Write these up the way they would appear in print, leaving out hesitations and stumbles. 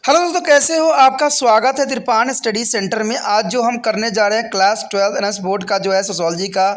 Hello दोस्तों, कैसे हो? आपका स्वागत है त्रिपान स्टडी सेंटर में। आज जो हम करने जा रहे हैं क्लास 12 एनएस बोर्ड का जो है सोशोलॉजी का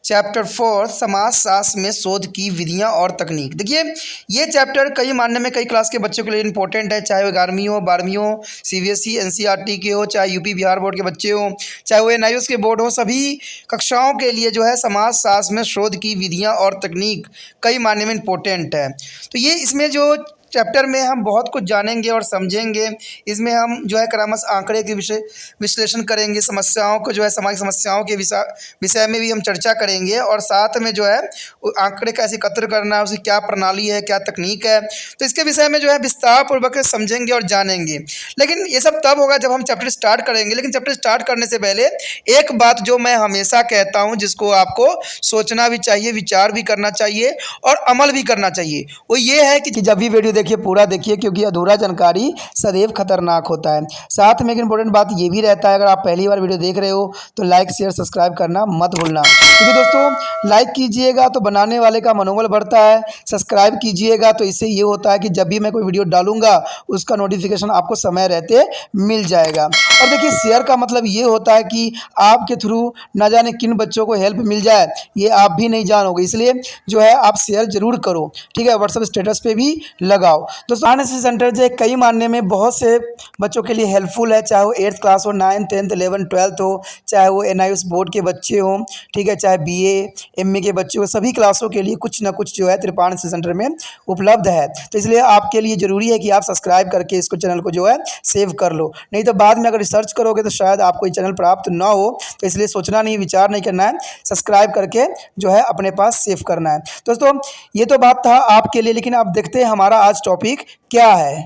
चैप्टर 4 समाजशास्त्र में शोध की विधियां और तकनीक। देखिए, ये चैप्टर कई मानने में कई क्लास के बच्चों के लिए इंपॉर्टेंट है, चाहे वो 11वीं हो, 12वीं हो, सीबीएसई एनसीईआरटी के हो, चाहे यूपी बिहार बोर्ड के बच्चे हो, चाहे वो एनआईओएस के बोर्ड हो। सभी कक्षाओं के लिए जो है समाजशास्त्र में शोध की विधियाँ और तकनीक कई मानने में इम्पोर्टेंट है। तो ये इसमें जो चैप्टर में हम बहुत कुछ जानेंगे और समझेंगे। इसमें हम जो है क्रमशः आंकड़े के विषय विश्लेषण करेंगे, समस्याओं को जो है सामाजिक समस्याओं के विषय में भी हम चर्चा करेंगे, और साथ में जो है वो आंकड़े कैसे एकत्र करना है, उसकी क्या प्रणाली है, क्या तकनीक है, तो इसके विषय में जो है विस्तार पूर्वक समझेंगे और जानेंगे। लेकिन ये सब तब होगा जब हम चैप्टर स्टार्ट करेंगे। लेकिन चैप्टर स्टार्ट करने से पहले एक बात जो मैं हमेशा कहता हूँ, जिसको आपको सोचना भी चाहिए, विचार भी करना चाहिए और अमल भी करना चाहिए, वो ये है कि जब भी वीडियो देखिए पूरा देखिए, क्योंकि अधूरा जानकारी सदैव खतरनाक होता है। साथ में एक इंपॉर्टेंट बात ये भी रहता है, अगर आप पहली बार वीडियो देख रहे हो तो लाइक शेयर सब्सक्राइब करना मत भूलना, क्योंकि दोस्तों लाइक कीजिएगा तो बनाने वाले का मनोबल बढ़ता है, सब्सक्राइब कीजिएगा तो इससे ये होता है कि जब भी मैं कोई वीडियो डालूंगा उसका नोटिफिकेशन आपको समय रहते मिल जाएगा। और देखिए, शेयर का मतलब ये होता है कि आपके थ्रू ना जाने किन बच्चों को हेल्प मिल जाए, ये आप भी नहीं जानोगे, इसलिए जो है आप शेयर जरूर करो, ठीक है। व्हाट्सएप स्टेटस पे भी लगाओ। दोस्तों, एनएसएस सेंटर जो कई मानने में बहुत से बच्चों के लिए हेल्पफुल है, चाहे वो 8th क्लास हो, 9th 10th 11th 12th हो, चाहे वो एनआईओएस बोर्ड के बच्चे हों, ठीक है, चाहे बीए एमए के बच्चे हो, सभी क्लासों के लिए कुछ ना कुछ जो है त्रिपान एनएसएस सेंटर में उपलब्ध है। तो इसलिए आपके लिए ज़रूरी है कि आप सब्सक्राइब करके इसको चैनल को जो है सेव कर लो, नहीं तो बाद में अगर रिसर्च करोगे तो शायद आपको ये चैनल प्राप्त ना हो। तो इसलिए सोचना नहीं, विचार नहीं करना है, सब्सक्राइब करके जो है अपने पास सेव करना है। दोस्तों, ये तो बात था आपके लिए, लेकिन आप देखते हैं हमारा आज टॉपिक क्या है।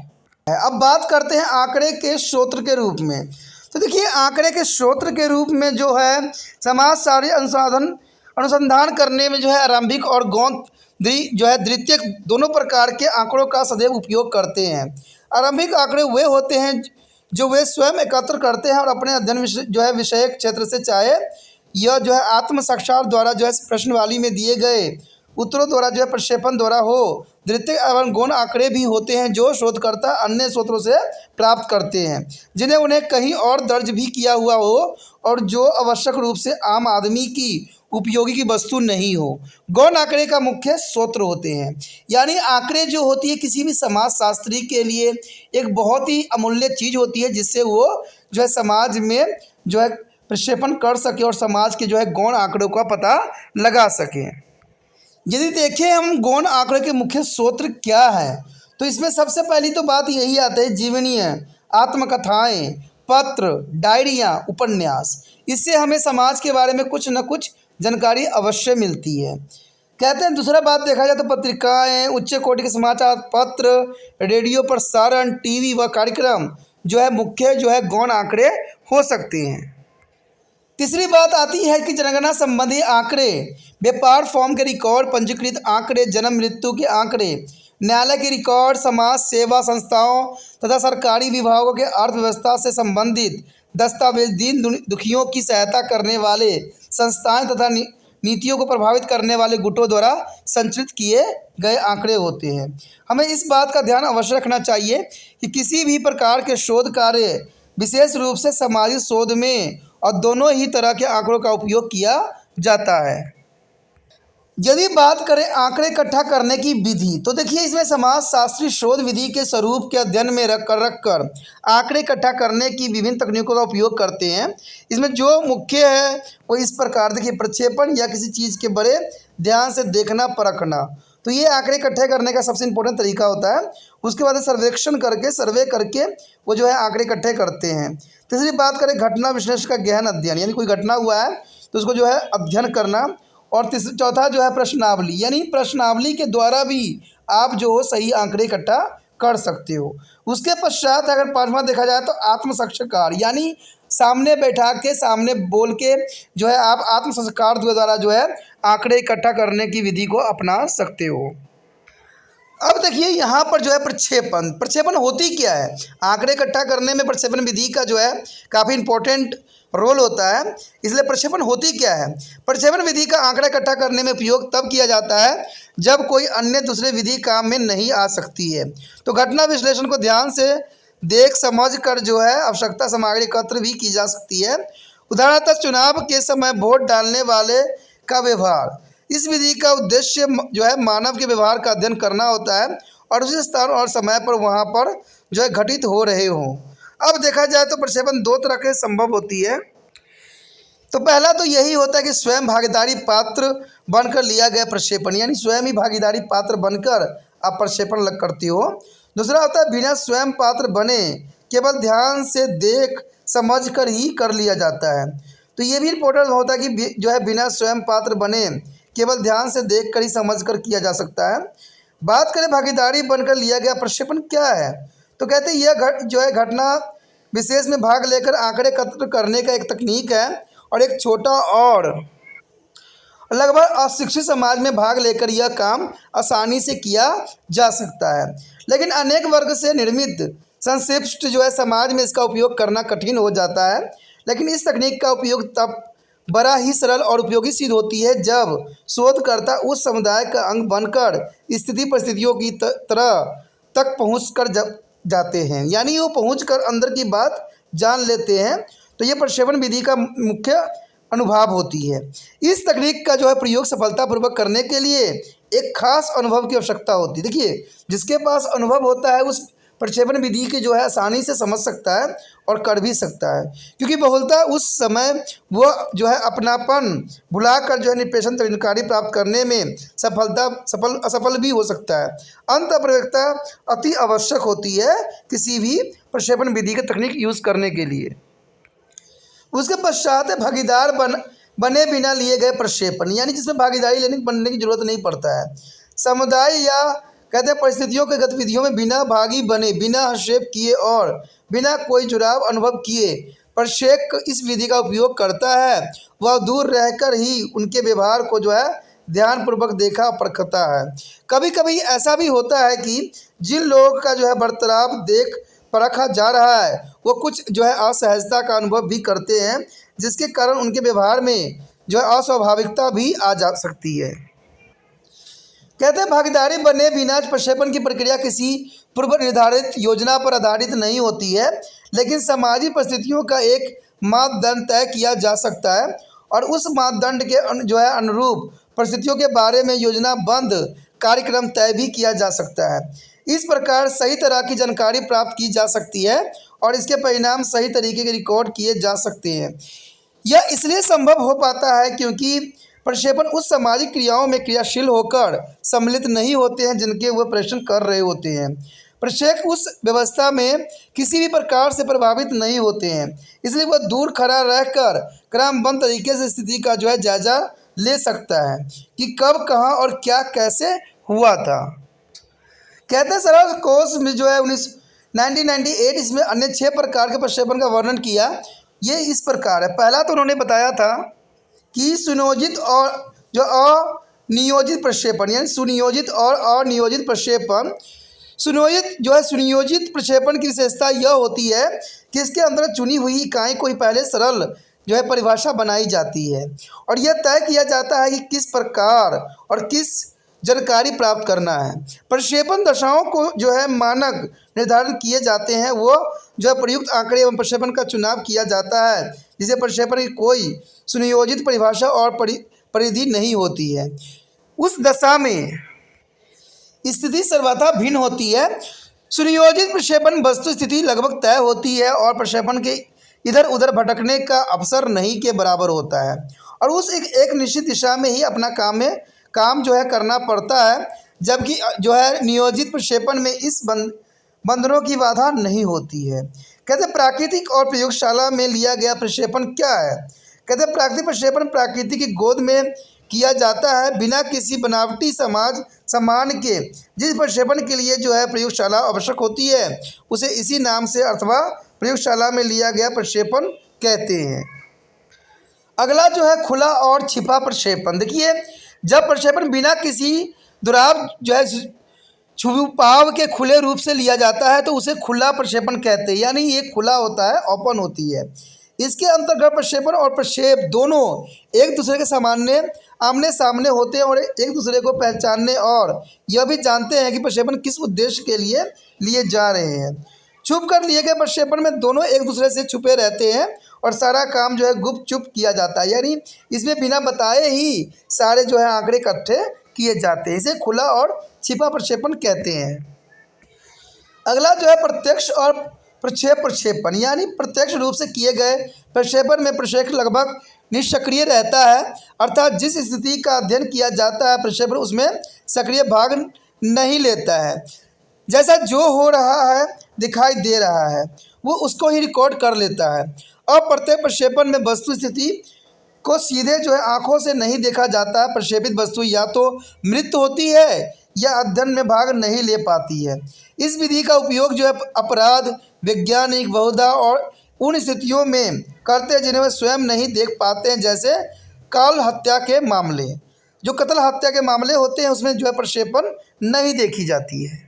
अब बात करते हैं आंकड़े के स्रोत के रूप में। तो देखिए, आंकड़े के स्रोत के रूप में जो है समाजशास्त्री अनुसंधान करने में जो है आरंभिक और गौण जो है द्वितीयक दोनों प्रकार के आंकड़ों का सदैव उपयोग करते हैं। आरंभिक आंकड़े वे होते हैं जो वे स्वयं एकत्र करते हैं और अपने अध्ययन जो है विषयक क्षेत्र से, चाहे यह जो है आत्म साक्षात्कार द्वारा जो है प्रश्नावली में दिए गए उत्तरों द्वारा जो है प्रक्षेपण द्वारा हो। द्वितीय एवं गौण आंकड़े भी होते हैं जो शोधकर्ता अन्य स्रोतों से प्राप्त करते हैं, जिन्हें उन्हें कहीं और दर्ज भी किया हुआ हो और जो आवश्यक रूप से आम आदमी की उपयोगी की वस्तु नहीं हो। गौण आंकड़े का मुख्य स्रोत होते हैं, यानी आंकड़े जो होती है किसी भी समाजशास्त्री के लिए एक बहुत ही अमूल्य चीज़ होती है, जिससे वो जो है समाज में जो है प्रक्षेपण कर सके और समाज के जो है गौण आंकड़ों का पता लगा सकें। यदि देखें हम गौण आंकड़े के मुख्य स्रोत क्या है, तो इसमें सबसे पहली तो बात यही आती है, जीवनीय, आत्मकथाएं, पत्र, डायरियाँ, उपन्यास। इससे हमें समाज के बारे में कुछ न कुछ जानकारी अवश्य मिलती है। कहते हैं दूसरा बात देखा जाए तो पत्रिकाएं, उच्च कोटि के समाचार पत्र, रेडियो प्रसारण, टीवी व कार्यक्रम जो है मुख्य जो है गौण आंकड़े हो सकते हैं। तीसरी बात आती है कि जनगणना संबंधी आंकड़े, व्यापार फॉर्म के रिकॉर्ड, पंजीकृत आंकड़े, जन्म मृत्यु के आंकड़े, न्यायालय के रिकॉर्ड, समाज सेवा संस्थाओं तथा सरकारी विभागों के अर्थव्यवस्था से संबंधित दस्तावेज, दीन दुखियों की सहायता करने वाले संस्थाएं तथा नीतियों को प्रभावित करने वाले गुटों द्वारा संचालित किए गए आंकड़े होते हैं। हमें इस बात का ध्यान अवश्य रखना चाहिए कि किसी भी प्रकार के शोध कार्य, विशेष रूप से सामाजिक शोध में, और दोनों ही तरह के आंकड़ों का उपयोग किया जाता है। यदि बात करें आंकड़े इकट्ठा करने की विधि, तो देखिए इसमें समाजशास्त्री शोध विधि के स्वरूप के अध्ययन में रखकर आंकड़े इकट्ठा करने की विभिन्न तकनीकों का उपयोग करते हैं। इसमें जो मुख्य है वो इस प्रकार, देखिए, प्रक्षेपण या किसी चीज़ के बड़े ध्यान से देखना, परखना, तो ये आंकड़े इकट्ठे करने का सबसे इम्पोर्टेंट तरीका होता है। उसके बाद सर्वेक्षण करके, सर्वे करके वो जो है आंकड़े इकट्ठे करते हैं। तीसरी बात करें घटना विश्लेषण का गहन अध्ययन, यानी कोई घटना हुआ है तो उसको जो है अध्ययन करना। और चौथा जो है प्रश्नावली, यानी प्रश्नावली के द्वारा भी आप जो हो सही आंकड़े इकट्ठा कर सकते हो। उसके पश्चात अगर पांचवा देखा जाए तो आत्म साक्षात्कार, यानी सामने बैठा के, सामने बोल के जो है आप आत्म साक्षात्कार द्वारा जो है आंकड़े इकट्ठा करने की विधि को अपना सकते हो। अब देखिए यहाँ पर जो है प्रक्षेपण होती क्या है। आंकड़े इकट्ठा करने में प्रक्षेपण विधि का जो है काफ़ी इंपॉर्टेंट रोल होता है। इसलिए प्रक्षेपण होती क्या है। प्रक्षेपण विधि का आंकड़ा इकट्ठा करने में उपयोग तब किया जाता है जब कोई अन्य दूसरे विधि काम में नहीं आ सकती है। तो घटना विश्लेषण को ध्यान से देख समझ कर जो है आवश्यकता सामग्री एकत्र भी की जा सकती है। उदाहरणतः चुनाव के समय वोट डालने वाले का व्यवहार। इस विधि का उद्देश्य जो है मानव के व्यवहार का अध्ययन करना होता है और उसी स्थान और समय पर वहाँ पर जो है घटित हो रहे हों। अब देखा जाए तो प्रक्षेपण दो तरह के संभव होती है। तो पहला तो यही होता है कि स्वयं भागीदारी पात्र बनकर लिया गया प्रक्षेपण, यानी स्वयं ही भागीदारी पात्र बनकर आप प्रक्षेपण करते हो। दूसरा होता है बिना स्वयं पात्र बने केवल ध्यान से देख समझ कर ही कर लिया जाता है। तो ये भी इम्पोर्टेंट होता है कि जो है बिना स्वयं पात्र बने केवल ध्यान से देख कर ही समझ कर किया जा सकता है। बात करें भागीदारी बनकर लिया गया प्रक्षेपण क्या है, तो कहते हैं यह जो है घटना विशेष में भाग लेकर आंकड़े एकत्र करने का एक तकनीक है और एक छोटा और लगभग अशिक्षित समाज में भाग लेकर यह काम आसानी से किया जा सकता है। लेकिन अनेक वर्ग से निर्मित संक्षिप्त जो है समाज में इसका उपयोग करना कठिन हो जाता है। लेकिन इस तकनीक का उपयोग तब बड़ा ही सरल और उपयोगी सिद्ध होती है जब शोधकर्ता उस समुदाय का अंग बनकर स्थिति परिस्थितियों की तरह तक पहुँच कर जाते हैं, यानी वो पहुँच कर अंदर की बात जान लेते हैं। तो ये प्रक्षेपण विधि का मुख्य अनुभव होती है। इस तकनीक का जो है प्रयोग सफलतापूर्वक करने के लिए एक खास अनुभव की आवश्यकता होती है। देखिए, जिसके पास अनुभव होता है उस प्रक्षेपण विधि की जो है आसानी से समझ सकता है और कर भी सकता है, क्योंकि बहुलता उस समय वह जो है अपनापन भुलाकर जो है निष्पेषण जानकारी प्राप्त करने में असफल भी हो सकता है। अंतःप्रवेकता अति आवश्यक होती है किसी भी प्रक्षेपण विधि का तकनीक यूज़ करने के लिए। उसके पश्चात भागीदार बने बिना लिए गए प्रक्षेपण, यानी जिसमें भागीदारी बनने की जरूरत नहीं पड़ता है। समुदाय या कहते हैं परिस्थितियों के गतिविधियों में बिना भागी बने, बिना हस्तक्षेप किए और बिना कोई जुड़ाव अनुभव किए प्रक्षेपक इस विधि का उपयोग करता है। वह दूर रहकर ही उनके व्यवहार को जो है ध्यानपूर्वक देखा परखता है। कभी कभी ऐसा भी होता है कि जिन लोगों का जो है बर्ताव देख परखा जा रहा है वो कुछ जो है असहजता का अनुभव भी करते हैं, जिसके कारण उनके व्यवहार में जो है अस्वाभाविकता भी आ जा सकती है। कहते हैं भागीदारी बने बिना प्रक्षेपण की प्रक्रिया किसी पूर्व निर्धारित योजना पर आधारित नहीं होती है, लेकिन सामाजिक परिस्थितियों का एक मापदंड तय किया जा सकता है और उस मापदंड के जो है अनुरूप परिस्थितियों के बारे में योजनाबद्ध कार्यक्रम तय भी किया जा सकता है। इस प्रकार सही तरह की जानकारी प्राप्त की जा सकती है और इसके परिणाम सही तरीके के रिकॉर्ड किए जा सकते हैं। यह इसलिए संभव हो पाता है क्योंकि प्रक्षेपण उस सामाजिक क्रियाओं में क्रियाशील होकर सम्मिलित नहीं होते हैं जिनके वह परीक्षण कर रहे होते हैं। प्रक्षेपक उस व्यवस्था में किसी भी प्रकार से प्रभावित नहीं होते हैं, इसलिए वह दूर खड़ा रहकर क्रमबद्ध तरीके से स्थिति का जो है जायजा ले सकता है कि कब, कहाँ और क्या कैसे हुआ था। कहते हैं सरल कोर्स में जो है 1998 इसमें अन्य 6 प्रकार के प्रक्षेपण का वर्णन किया। ये इस प्रकार है। पहला तो उन्होंने बताया था कि सुनियोजित और जो अनियोजित प्रक्षेपण, यानी सुनियोजित और अनियोजित प्रक्षेपण। सुनियोजित प्रक्षेपण की विशेषता यह होती है कि इसके अंदर चुनी हुई इकाई को ही पहले सरल जो है परिभाषा बनाई जाती है और यह तय किया जाता है कि किस प्रकार और किस जानकारी प्राप्त करना है। प्रक्षेपण दशाओं को जो है मानक निर्धारण किए जाते हैं, वो जो है प्रयुक्त आंकड़े एवं प्रक्षेपण का चुनाव किया जाता है, जिसे प्रक्षेपण की कोई सुनियोजित परिभाषा और परिधि नहीं होती है। उस दशा में स्थिति सर्वथा भिन्न होती है। सुनियोजित प्रक्षेपण वस्तु स्थिति लगभग तय होती है और प्रक्षेपण के इधर उधर भटकने का अवसर नहीं के बराबर होता है और उस एक निश्चित दिशा में ही अपना काम जो है करना पड़ता है, जबकि जो है नियोजित प्रक्षेपण में इस बंधनों की बाधा नहीं होती है। कहते हैं प्राकृतिक और प्रयोगशाला में लिया गया प्रक्षेपण क्या है। कहते हैं प्राकृतिक प्रक्षेपण प्रकृति की गोद में किया जाता है बिना किसी बनावटी सामान के। जिस प्रक्षेपण के लिए जो है प्रयोगशाला आवश्यक होती है उसे इसी नाम से अथवा प्रयोगशाला में लिया गया प्रक्षेपण कहते हैं। अगला जो है खुला और छिपा प्रक्षेपण। देखिए, जब प्रक्षेपण बिना किसी दुराव जो है छुपाव के खुले रूप से लिया जाता है तो उसे खुला प्रक्षेपण कहते हैं, यानी ये खुला होता है, ओपन होती है। इसके अंतर्गत प्रक्षेपण और प्रक्षेप दोनों एक दूसरे के आमने सामने होते हैं और एक दूसरे को पहचानने और यह भी जानते हैं कि प्रक्षेपण किस उद्देश्य के लिए जा रहे हैं। छुप कर लिए गए प्रक्षेपण में दोनों एक दूसरे से छुपे रहते हैं और सारा काम जो है गुप्त चुप किया जाता है, यानी इसमें बिना बताए ही सारे जो है आंकड़े इकट्ठे किए जाते हैं। इसे खुला और छिपा प्रक्षेपण कहते हैं। अगला जो है प्रत्यक्ष और प्रक्षेपण, यानी प्रत्यक्ष रूप से किए गए प्रक्षेपण में प्रक्षेपण लगभग निष्क्रिय रहता है, अर्थात जिस स्थिति का अध्ययन किया जाता है प्रक्षेपण उसमें सक्रिय भाग नहीं लेता है। जैसा जो हो रहा है दिखाई दे रहा है वो उसको ही रिकॉर्ड कर लेता है। अप्रत्यक्ष प्रक्षेपण में वस्तु स्थिति को सीधे जो है आंखों से नहीं देखा जाता है। प्रक्षेपित वस्तु या तो मृत होती है या अध्ययन में भाग नहीं ले पाती है। इस विधि का उपयोग जो है अपराध, वैज्ञानिक, बहुधा और उन स्थितियों में करते हैं जिन्हें वे स्वयं नहीं देख पाते हैं, जैसे काल हत्या के मामले। जो कत्ल हत्या के मामले होते हैं उसमें जो है प्रक्षेपण नहीं देखी जाती है।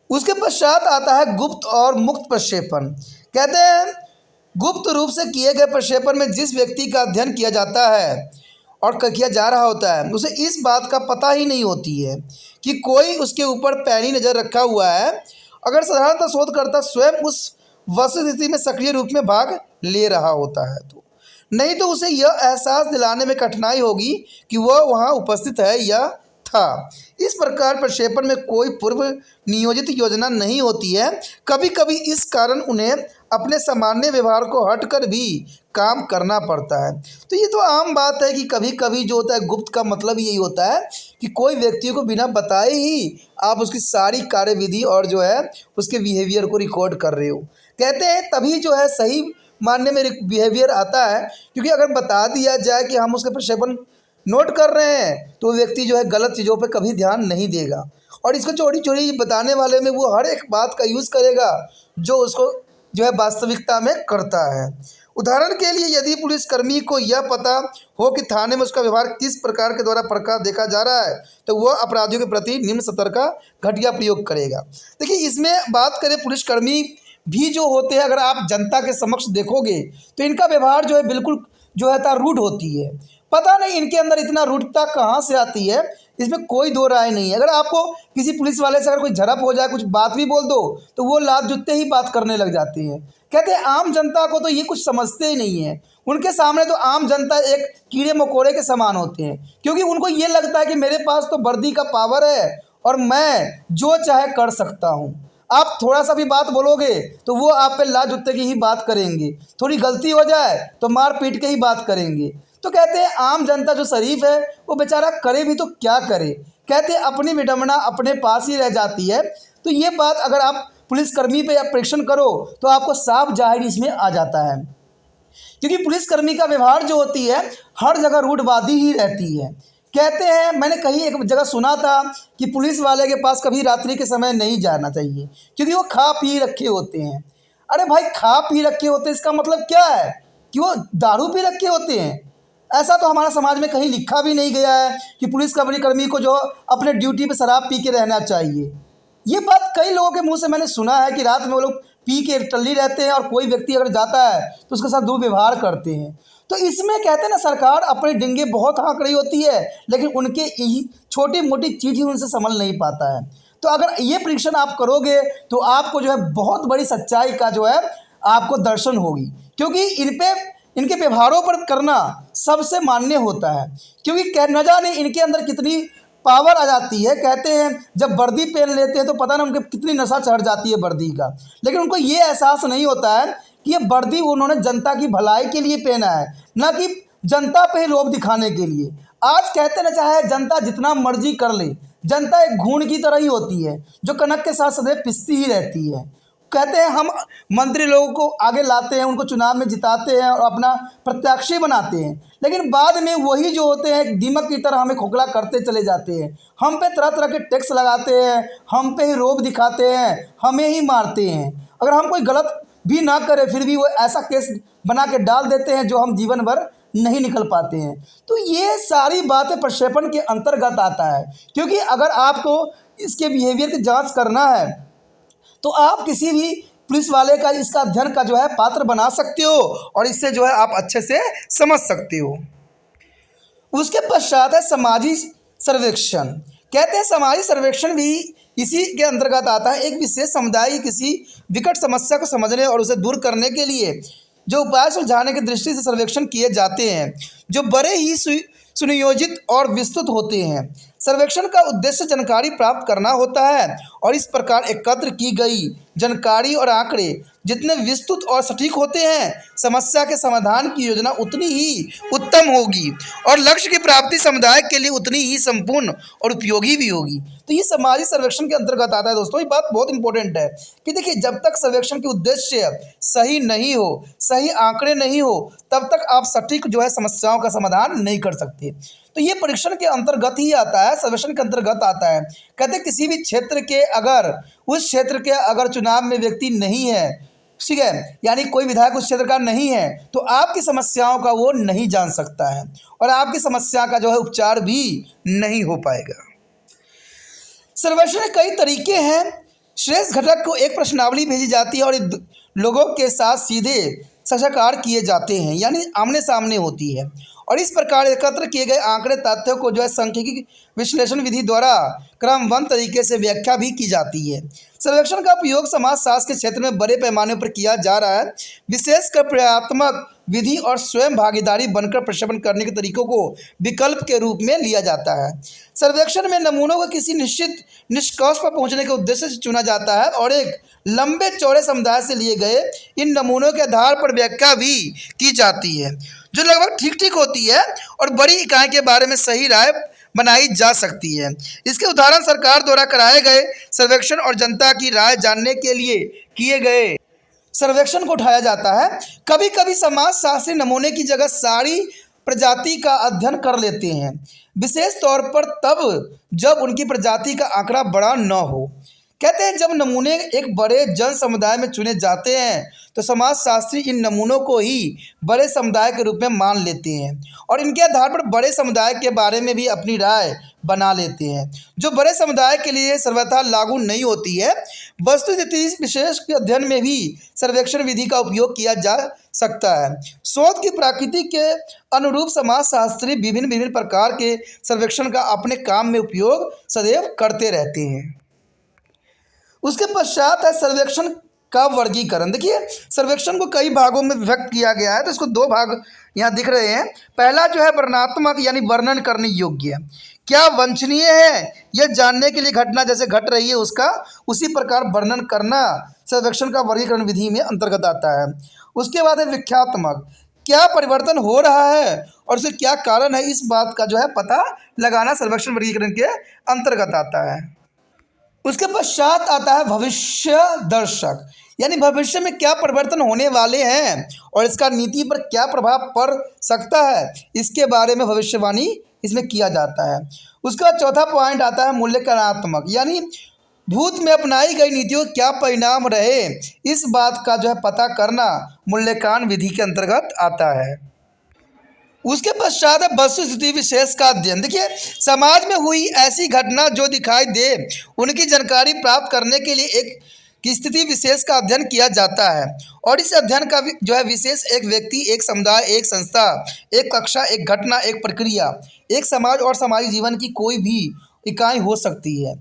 उसके पश्चात आता है गुप्त और मुक्त प्रक्षेपण। कहते हैं गुप्त रूप से किए गए प्रक्षेपण में जिस व्यक्ति का अध्ययन किया जाता है और किया जा रहा होता है उसे इस बात का पता ही नहीं होती है कि कोई उसके ऊपर पैनी नज़र रखा हुआ है। अगर साधारणतः शोधकर्ता स्वयं उस वस्तुस्थिति में सक्रिय रूप में भाग ले रहा होता है तो, नहीं तो उसे यह एहसास दिलाने में कठिनाई होगी कि वह वहाँ उपस्थित है या था। इस प्रकार प्रक्षेपण में कोई पूर्व नियोजित योजना नहीं होती है। कभी कभी इस कारण उन्हें अपने सामान्य व्यवहार को हटकर भी काम करना पड़ता है। तो ये तो आम बात है कि कभी कभी जो होता है गुप्त का मतलब यही होता है कि कोई व्यक्ति को बिना बताए ही आप उसकी सारी कार्यविधि और जो है उसके बिहेवियर को रिकॉर्ड कर रहे हो। कहते हैं तभी जो है सही मानने में बिहेवियर आता है, क्योंकि अगर बता दिया जाए कि हम उसके प्रक्षेपण नोट कर रहे हैं तो व्यक्ति जो है गलत चीज़ों पे कभी ध्यान नहीं देगा और इसको चोरी चोरी बताने वाले में वो हर एक बात का यूज़ करेगा जो उसको जो है वास्तविकता में करता है। उदाहरण के लिए यदि पुलिसकर्मी को यह पता हो कि थाने में उसका व्यवहार किस प्रकार के द्वारा प्रकार देखा जा रहा है तो वह अपराधियों के प्रति निम्न सतर्क का घटिया प्रयोग करेगा। देखिए इसमें बात करें पुलिसकर्मी भी जो होते हैं, अगर आप जनता के समक्ष देखोगे तो इनका व्यवहार जो है बिल्कुल जो है रूड होती है। पता नहीं इनके अंदर इतना रूढ़ता कहाँ से आती है, इसमें कोई दो राय नहीं है। अगर आपको किसी पुलिस वाले से अगर कोई झड़प हो जाए, कुछ बात भी बोल दो तो वो लात जूते ही बात करने लग जाते हैं। कहते हैं आम जनता को तो ये कुछ समझते ही नहीं है, उनके सामने तो आम जनता एक कीड़े मकोड़े के समान होते हैं, क्योंकि उनको ये लगता है कि मेरे पास तो वर्दी का पावर है और मैं जो चाहे कर सकता हूँ। आप थोड़ा सा भी बात बोलोगे तो वो आप पे लात जूते की ही बात करेंगे, थोड़ी गलती हो जाए तो मार पीट के ही बात करेंगे। तो कहते हैं आम जनता जो शरीफ है वो बेचारा करे भी तो क्या करे। कहते हैं अपनी विडंबना अपने पास ही रह जाती है। तो ये बात अगर आप पुलिसकर्मी पे परीक्षण करो तो आपको साफ जाहिर इसमें आ जाता है, क्योंकि पुलिसकर्मी का व्यवहार जो होती है हर जगह रूढ़वादी ही रहती है। कहते हैं मैंने कहीं एक जगह सुना था कि पुलिस वाले के पास कभी रात्रि के समय नहीं जाना चाहिए क्योंकि वो खा पी रखे होते हैं। अरे भाई खा पी रखे होते हैं इसका मतलब क्या है कि वो दारू पी रखे होते हैं? ऐसा तो हमारा समाज में कहीं लिखा भी नहीं गया है कि पुलिसकर्मी को जो अपने ड्यूटी पे शराब पी के रहना चाहिए। ये बात कई लोगों के मुंह से मैंने सुना है कि रात में वो लोग पी के टल्ली रहते हैं और कोई व्यक्ति अगर जाता है तो उसके साथ दुर्व्यवहार करते हैं। तो इसमें कहते हैं ना सरकार अपने डिंगे बहुत हाँक रही होती है, लेकिन उनके यही छोटी मोटी चीज़ ही उनसे संभल नहीं पाता है। तो अगर ये परीक्षण आप करोगे तो आपको जो है बहुत बड़ी सच्चाई का जो है आपको दर्शन होगी, क्योंकि इनके व्यवहारों पर करना सबसे मान्य होता है, क्योंकि न जाने इनके अंदर कितनी पावर आ जाती है। कहते हैं जब वर्दी पहन लेते हैं तो पता ना उनके कितनी नशा चढ़ जाती है वर्दी का, लेकिन उनको ये एहसास नहीं होता है कि ये वर्दी उन्होंने जनता की भलाई के लिए पहना है, ना कि जनता पे ही रोब दिखाने के लिए। आज कहते ना चाहे जनता जितना मर्जी कर ले, जनता एक घूण की तरह ही होती है जो कनक के साथ सदैव पिसती ही रहती है। कहते हैं हम मंत्री लोगों को आगे लाते हैं, उनको चुनाव में जिताते हैं और अपना प्रत्याशी बनाते हैं, लेकिन बाद में वही जो होते हैं दीमक की तरह हमें खोखला करते चले जाते हैं। हम पे तरह तरह के टैक्स लगाते हैं, हम पे ही रोब दिखाते हैं, हमें ही मारते हैं। अगर हम कोई गलत भी ना करें फिर भी वो ऐसा केस बना के डाल देते हैं जो हम जीवन भर नहीं निकल पाते हैं। तो ये सारी बातें प्रक्षेपण के अंतर्गत आता है, क्योंकि अगर आपको इसके बिहेवियर की जाँच करना है तो आप किसी भी पुलिस वाले का इसका अध्ययन का जो है पात्र बना सकते हो और इससे जो है आप अच्छे से समझ सकते हो। उसके पश्चात है सामाजिक सर्वेक्षण। कहते हैं सामाजिक सर्वेक्षण भी इसी के अंतर्गत आता है। एक विशेष समुदाय की किसी विकट समस्या को समझने और उसे दूर करने के लिए जो उपाय सुलझाने की दृष्टि से सर्वेक्षण किए जाते हैं, जो बड़े ही सुनियोजित और विस्तृत होते हैं। सर्वेक्षण का उद्देश्य जानकारी प्राप्त करना होता है और इस प्रकार एकत्र की गई जानकारी और आंकड़े जितने विस्तृत और सटीक होते हैं, समस्या के समाधान की योजना उतनी ही उत्तम होगी और लक्ष्य की प्राप्ति समुदाय के लिए उतनी ही संपूर्ण और उपयोगी भी होगी। तो ये सामाजिक सर्वेक्षण के अंतर्गत आता है दोस्तों। ये बात बहुत इंपॉर्टेंट है कि देखिए, जब तक सर्वेक्षण के उद्देश्य सही नहीं हो, सही आंकड़े नहीं हो, तब तक आप सटीक जो है समस्याओं का समाधान नहीं कर सकते। तो ये परीक्षण के अंतर्गत ही आता है, सर्वेक्षण के अंतर्गत आता है। कहते हैं किसी भी क्षेत्र के अगर उस क्षेत्र के अगर चुनाव में व्यक्ति नहीं है, ठीक है, यानी कोई विधायक उस क्षेत्र का नहीं है, तो आपकी समस्याओं का वो नहीं जान सकता है और आपकी समस्या का जो है उपचार भी नहीं हो पाएगा। सर्वेक्षण के कई तरीके हैं। श्रेष्ठ घटक को एक प्रश्नावली भेजी जाती है और लोगों के साथ सीधे साक्षात्कार किए जाते हैं, यानी आमने सामने होती है और इस प्रकार एकत्र किए गए आंकड़े तथ्यों को जो है सांख्यिकी विश्लेषण विधि द्वारा क्रमबद्ध तरीके से व्याख्या भी की जाती है। सर्वेक्षण का उपयोग समाजशास्त्र के क्षेत्र में बड़े पैमाने पर किया जा रहा है, विशेषकर प्रक्रियात्मक विधि और स्वयं भागीदारी बनकर प्रक्षेपण करने के तरीकों को विकल्प के रूप में लिया जाता है। सर्वेक्षण में नमूनों को किसी निश्चित निष्कर्ष पर पहुंचने के उद्देश्य से चुना जाता है और एक लंबे चौड़े समुदाय से लिए गए इन नमूनों के आधार पर व्याख्या भी की जाती है, जो लगभग ठीक ठीक होती है और बड़ी इकाई के बारे में सही राय बनाई जा सकती है। इसके उदाहरण सरकार द्वारा कराए गए सर्वेक्षण और जनता की राय जानने के लिए किए गए सर्वेक्षण को उठाया जाता है। कभी कभी समाजशास्त्री नमूने की जगह सारी प्रजाति का अध्ययन कर लेते हैं, विशेष तौर पर तब जब उनकी प्रजाति का आंकड़ा बड़ा न हो। कहते हैं जब नमूने एक बड़े जन समुदाय में चुने जाते हैं तो समाजशास्त्री इन नमूनों को ही बड़े समुदाय के रूप में मान लेते हैं और इनके आधार पर बड़े समुदाय के बारे में भी अपनी राय बना लेते हैं, जो बड़े समुदाय के लिए सर्वथा लागू नहीं होती है। वस्तुस्थिति विशेष के अध्ययन में भी सर्वेक्षण विधि का उपयोग किया जा सकता है। शोध की प्रकृति के अनुरूप समाजशास्त्री विभिन्न प्रकार के सर्वेक्षण का अपने काम में उपयोग सदैव करते रहते हैं। उसके पश्चात है सर्वेक्षण का वर्गीकरण। देखिए, सर्वेक्षण को कई भागों में विभक्त किया गया है, तो इसको दो भाग यहाँ दिख रहे हैं। पहला जो है वर्णनात्मक, यानी वर्णन करने योग्य, क्या वांछनीय है यह जानने के लिए घटना जैसे घट रही है उसका उसी प्रकार वर्णन करना सर्वेक्षण का वर्गीकरण विधि में अंतर्गत आता है। उसके बाद है व्याख्यात्मक, क्या परिवर्तन हो रहा है और उसे क्या कारण है, इस बात का जो है पता लगाना सर्वेक्षण वर्गीकरण के अंतर्गत आता है। उसके पश्चात आता है भविष्य दर्शक, यानी भविष्य में क्या परिवर्तन होने वाले हैं और इसका नीति पर क्या प्रभाव पड़ सकता है, इसके बारे में भविष्यवाणी इसमें किया जाता है। उसका चौथा पॉइंट आता है मूल्यांकनात्मक, यानी भूत में अपनाई गई नीतियों के क्या परिणाम रहे, इस बात का जो है पता करना मूल्यांकन विधि के अंतर्गत आता है। उसके पश्चात है वस्तुस्थिति विशेष का अध्ययन। देखिए, समाज में हुई ऐसी घटना जो दिखाई दे उनकी जानकारी प्राप्त करने के लिए एक स्थिति विशेष का अध्ययन किया जाता है और इस अध्ययन का जो है विशेष एक व्यक्ति, एक समुदाय, एक संस्था, एक कक्षा, एक घटना, एक प्रक्रिया, एक समाज और सामाजिक जीवन की कोई भी इकाई हो सकती है।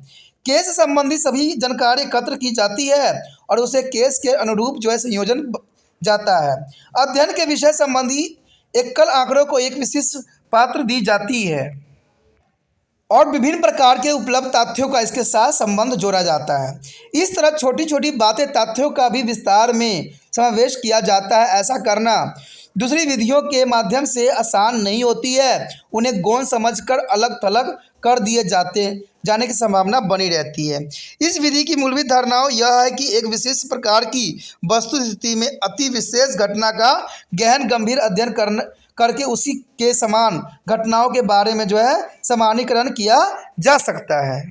केस संबंधी सभी जानकारी एकत्र की जाती है और उसे केस के अनुरूप जो है संयोजन जाता है। अध्ययन के विषय संबंधी एकल आंकड़ों को एक विशिष्ट पात्र दी जाती है और विभिन्न प्रकार के उपलब्ध तथ्यों का इसके साथ संबंध जोड़ा जाता है। इस तरह छोटी छोटी बातें तथ्यों का भी विस्तार में समावेश किया जाता है। ऐसा करना दूसरी विधियों के माध्यम से आसान नहीं होती है, उन्हें गौण समझकर अलग थलग कर दिए जाने की संभावना बनी रहती है। इस विधि की मूलभूत धारणाओं यह है कि एक विशेष प्रकार की वस्तुस्थिति में अति विशेष घटना का गहन गंभीर अध्ययन करके उसी के समान घटनाओं के बारे में जो है सामान्यीकरण किया जा सकता है।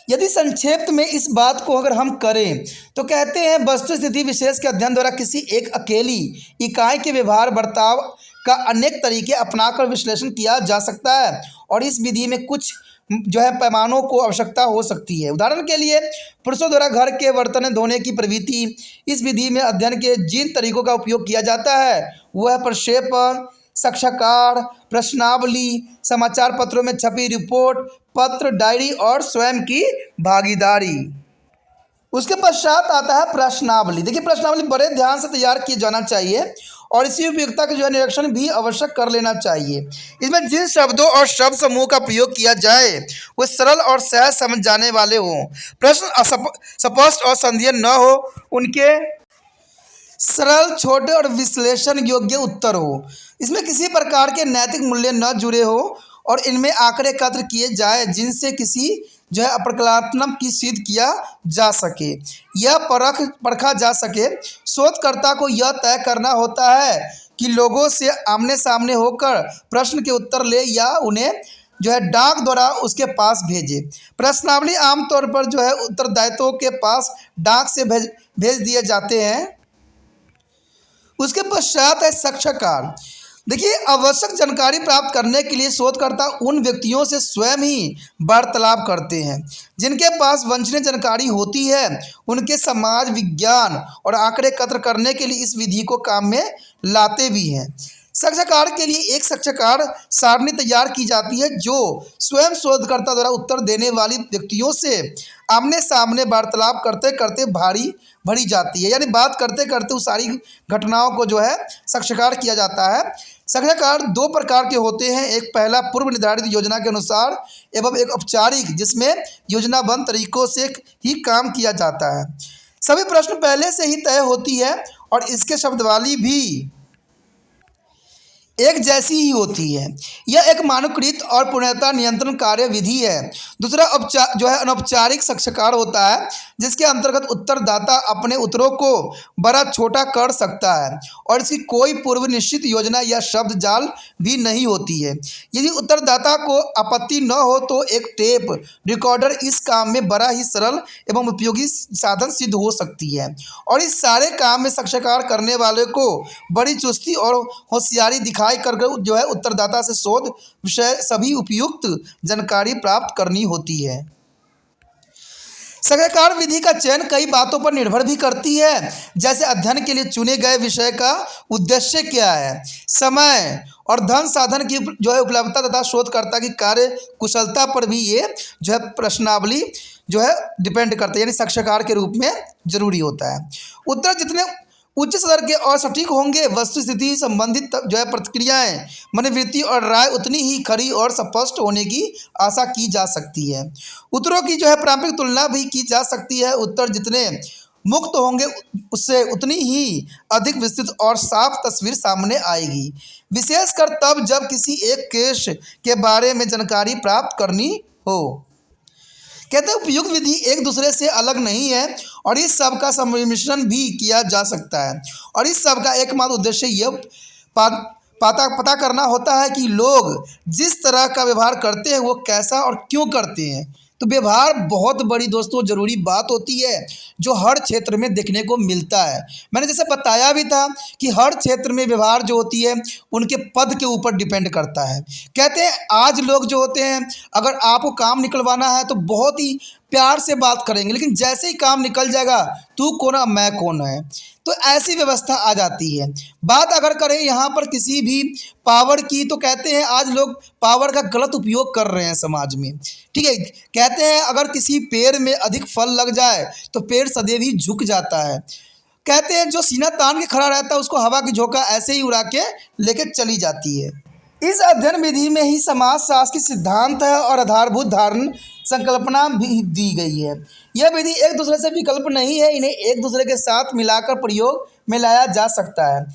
यदि संक्षेप में इस बात को अगर हम करें तो कहते हैं वस्तुस्थिति विशेष के अध्ययन द्वारा किसी एक अकेली इकाई के व्यवहार बर्ताव का अनेक तरीके अपनाकर विश्लेषण किया जा सकता है और इस विधि में कुछ जो है पैमानों को आवश्यकता हो सकती है। उदाहरण के लिए पुरुषों द्वारा घर के बर्तन धोने की प्रवृत्ति, इस विधि में अध्ययन के जिन तरीकों का उपयोग किया जाता है वह प्रक्षेपण, साक्षात्कार, प्रश्नावली, समाचार पत्रों में छपी रिपोर्ट, पत्र, डायरी और स्वयं की भागीदारी। उसके पश्चात आता है प्रश्नावली। देखिए प्रश्नावली बड़े ध्यान से तैयार किया जाना चाहिए और इसी उपयोगिता के जो है निरीक्षण भी अवश्य कर लेना चाहिए। इसमें जिन शब्दों और शब्द समूह का प्रयोग किया जाए वो सरल और सहज समझ जाने वाले हों, प्रश्न स्पष्ट और संदेह न हो, उनके सरल, छोटे और विश्लेषण योग्य उत्तर हो। इसमें किसी प्रकार के नैतिक मूल्य न जुड़े हो और इनमें आंकड़े एकत्र किए जाए जिनसे किसी जो है अपकल्पना की सिद्ध किया जा सके, यह परखा जा सके। शोधकर्ता को यह तय करना होता है कि लोगों से आमने सामने होकर प्रश्न के उत्तर ले या उन्हें जो है डाक द्वारा उसके पास भेजे। प्रश्नावली आमतौर पर जो है उत्तरदायित्वों के पास डाक से भेज दिए जाते हैं। उसके पश्चात है साक्षात्कार। देखिए आवश्यक जानकारी प्राप्त करने के लिए शोधकर्ता उन व्यक्तियों से स्वयं ही वार्तालाप करते हैं जिनके पास वांछनीय जानकारी होती है। उनके समाज विज्ञान और आंकड़े एकत्र करने के लिए इस विधि को काम में लाते भी हैं। साक्षात्कार के लिए एक साक्षात्कार सारणी तैयार की जाती है जो स्वयं शोधकर्ता द्वारा उत्तर देने वाली व्यक्तियों से आमने सामने वार्तालाप करते करते भरी जाती है, यानी बात करते करते उस सारी घटनाओं को जो है साक्षात्कार किया जाता है। साक्षात्कार दो प्रकार के होते हैं, एक पहला पूर्व निर्धारित योजना के अनुसार एवं एक औपचारिक जिसमें योजनाबद्ध तरीकों से ही काम किया जाता है। सभी प्रश्न पहले से ही तय होती है और इसके शब्दावली भी एक जैसी ही होती है। यह एक मानकीकृत और पूर्णता नियंत्रण कार्य विधि है। दूसरा जो है अनौपचारिक साक्षात्कार होता है जिसके अंतर्गत उत्तरदाता अपने उत्तरों को बड़ा छोटा कर सकता है और इसकी कोई पूर्व निश्चित योजना या शब्द जाल भी नहीं होती है। यदि उत्तरदाता को आपत्ति न हो तो एक टेप रिकॉर्डर इस काम में बड़ा ही सरल एवं उपयोगी साधन सिद्ध हो सकती है और इस सारे काम में साक्षात्कार करने वाले को बड़ी चुस्ती और होशियारी दिखाई करके जो है उत्तरदाता से शोध विषय सभी उपयुक्त जानकारी प्राप्त करनी होती है। साक्षात्कार विधि का चयन कई बातों पर निर्भर भी करती है, जैसे अध्ययन के लिए चुने गए विषय का उद्देश्य क्या है, समय और धन साधन की जो है उपलब्धता तथा शोधकर्ता की कार्य कुशलता पर भी ये जो है प्रश्नावली जो है डिपेंड करता है, यानी साक्षात्कार के रूप में जरूरी होता है। उत्तर जितने उच्च स्तर के और सटीक होंगे, वस्तु स्थिति संबंधित जो है प्रतिक्रियाएं, मनोवृत्ति और राय उतनी ही खरी और स्पष्ट होने की आशा की जा सकती है। उत्तरों की जो है प्रारंभिक तुलना भी की जा सकती है। उत्तर जितने मुक्त होंगे उससे उतनी ही अधिक विस्तृत और साफ तस्वीर सामने आएगी, विशेषकर तब जब किसी एक केस के बारे में जानकारी प्राप्त करनी हो। कहते हैं उपयुक्त विधि एक दूसरे से अलग नहीं है और इस सब का सम्मिश्रण भी किया जा सकता है और इस सब का एकमात्र उद्देश्य यह पता करना होता है कि लोग जिस तरह का व्यवहार करते हैं वो कैसा और क्यों करते हैं। तो व्यवहार बहुत बड़ी दोस्तों ज़रूरी बात होती है जो हर क्षेत्र में देखने को मिलता है। मैंने जैसे बताया भी था कि हर क्षेत्र में व्यवहार जो होती है उनके पद के ऊपर डिपेंड करता है। कहते हैं आज लोग जो होते हैं अगर आपको काम निकलवाना है तो बहुत ही प्यार से बात करेंगे, लेकिन जैसे ही काम निकल जाएगा तू कौन मैं कौन है, तो ऐसी व्यवस्था आ जाती है। बात अगर करें यहाँ पर किसी भी पावर की तो कहते हैं आज लोग पावर का गलत उपयोग कर रहे हैं समाज में, ठीक है। कहते हैं अगर किसी पेड़ में अधिक फल लग जाए तो पेड़ सदैव ही झुक जाता है। कहते हैं जो सीना तान के खड़ा रहता है उसको हवा की झोंका ऐसे ही उड़ा के लेके चली जाती है। इस अध्ययन विधि में ही समाजशास्त्र की सिद्धांत है और आधारभूत धारण संकल्पना भी दी गई है। यह विधि एक दूसरे से विकल्प नहीं है, इन्हें एक दूसरे के साथ मिलाकर प्रयोग में लाया जा सकता है।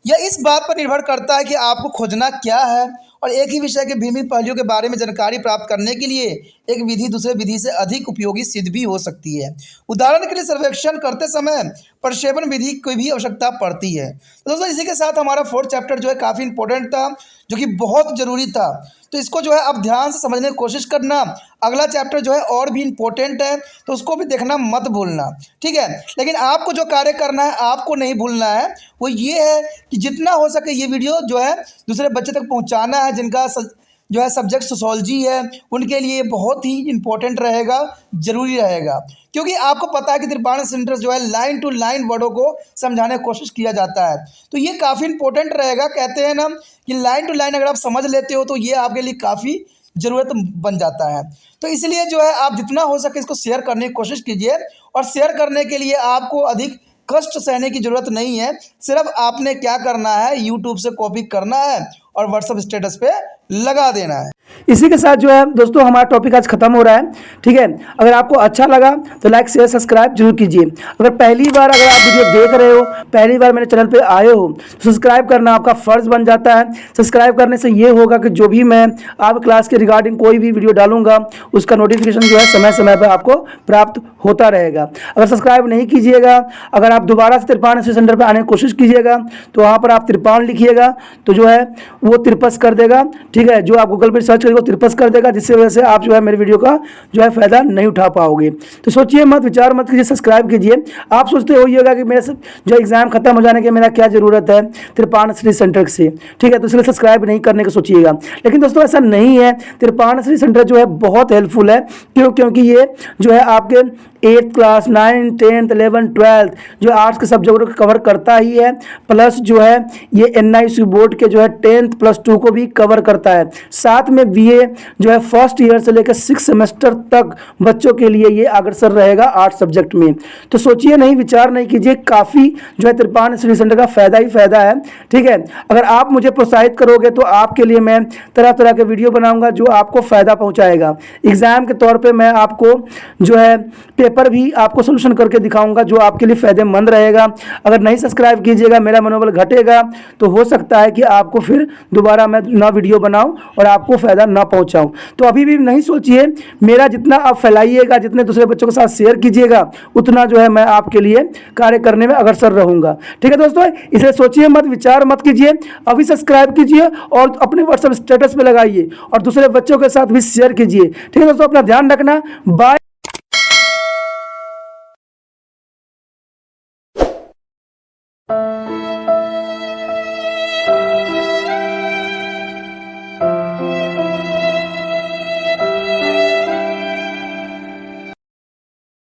यह इस बात पर निर्भर करता है कि आपको खोजना क्या है और एक ही विषय के भिन्न पहलुओं के बारे में जानकारी प्राप्त करने के लिए एक विधि दूसरे विधि से अधिक उपयोगी सिद्ध भी हो सकती है। उदाहरण के लिए सर्वेक्षण करते समय प्रक्षेपण विधि की भी आवश्यकता पड़ती है। तो दोस्तों इसी के साथ हमारा 4th चैप्टर जो है काफ़ी इंपॉर्टेंट था, जो कि बहुत ज़रूरी था, तो इसको जो है आप ध्यान से समझने की कोशिश करना। अगला चैप्टर जो है और भी इम्पोर्टेंट है तो उसको भी देखना मत भूलना, ठीक है। लेकिन आपको जो कार्य करना है, आपको नहीं भूलना है, वो ये है कि जितना हो सके ये वीडियो जो है दूसरे बच्चे तक पहुंचाना है। जिनका जो है सब्जेक्ट सोशोलॉजी है उनके लिए बहुत ही इम्पोर्टेंट रहेगा, ज़रूरी रहेगा, क्योंकि आपको पता है कि त्रिपाठी सेंटेंस जो है लाइन टू लाइन वर्डों को समझाने की कोशिश किया जाता है, तो ये काफ़ी इंपॉर्टेंट रहेगा। कहते हैं ना कि लाइन टू लाइन अगर आप समझ लेते हो तो ये आपके लिए काफ़ी ज़रूरत बन जाता है। तो इसलिए जो है आप जितना हो सके इसको शेयर करने की कोशिश कीजिए और शेयर करने के लिए आपको अधिक कष्ट सहने की ज़रूरत नहीं है। सिर्फ आपने क्या करना है, यूट्यूब से कॉपी करना है और व्हाट्सएप स्टेटस पे लगा देना है। इसी के साथ जो है दोस्तों हमारा टॉपिक आज खत्म हो रहा है। ठीक है, अगर आपको अच्छा लगा तो लाइक शेयर सब्सक्राइब जरूर कीजिए। अगर पहली बार अगर आप वीडियो देख रहे हो, पहली बार मेरे चैनल पे आए हो, तो सब्सक्राइब करना आपका फ़र्ज़ बन जाता है। सब्सक्राइब करने से ये होगा कि जो भी मैं आप क्लास के रिगार्डिंग कोई भी वीडियो डालूंगा उसका नोटिफिकेशन जो है समय समय पर आपको प्राप्त होता रहेगा। अगर सब्सक्राइब नहीं कीजिएगा, अगर आप दोबारा से तिरपान स्टडी सेंटर पर आने की कोशिश कीजिएगा तो वहाँ पर आप तिरपान लिखिएगा तो जो है वो तिरपस कर देगा। ठीक है, जो आप गूगल पर सर्च करेंगे वो तिरपस कर देगा, जिससे वजह से आप जो है मेरे वीडियो का जो है फ़ायदा नहीं उठा पाओगे। तो सोचिए मत, विचार मत कीजिए, सब्सक्राइब कीजिए। आप सोचते होइएगा कि मेरे जो एग्ज़ाम खत्म हो जाने के मेरा क्या ज़रूरत है तिरपान स्टडी सेंटर से। ठीक है, तो इसलिए सब्सक्राइब नहीं करने का सोचिएगा। लेकिन दोस्तों ऐसा नहीं है, तिरपान स्टडी सेंटर जो है बहुत हेल्पफुल है। क्योंकि ये जो है आपके 8th class 9th 10th 11th 12th जो आर्ट्स के सब्जेक्ट को कवर करता ही है, प्लस जो है ये NIC बोर्ड के जो है 10th +2 को भी कवर करता है। साथ में BA जो है फर्स्ट ईयर से लेकर 6 सेमेस्टर तक बच्चों के लिए ये अग्रसर रहेगा आर्ट्स सब्जेक्ट में। तो सोचिए नहीं, विचार नहीं कीजिए, काफ़ी जो है तिरपान स्टडी सेंटर का फ़ायदा ही फ़ायदा है। ठीक है, अगर आप मुझे प्रोत्साहित करोगे तो आपके लिए मैं तरह तरह के वीडियो बनाऊंगा जो आपको फ़ायदा पहुंचाएगा। एग्ज़ाम के तौर पे मैं आपको जो है पेपर भी आपको सोल्यूशन करके दिखाऊंगा जो आपके लिए फ़ायदेमंद रहेगा। अगर नहीं सब्सक्राइब कीजिएगा, मेरा मनोबल घटेगा, तो हो सकता है कि आपको फिर दोबारा मैं ना वीडियो बनाऊं और आपको फ़ायदा ना पहुंचाऊं। तो अभी भी नहीं सोचिए, मेरा जितना आप फैलाइएगा, जितने दूसरे बच्चों के साथ शेयर कीजिएगा, उतना जो है मैं आपके लिए कार्य करने में अग्रसर रहूँगा। ठीक है दोस्तों, इसे सोचिए मत, विचार मत कीजिए, अभी सब्सक्राइब कीजिए और अपने व्हाट्सएप स्टेटस पर लगाइए और दूसरे बच्चों के साथ भी शेयर कीजिए। ठीक है दोस्तों, अपना ध्यान रखना। बाय।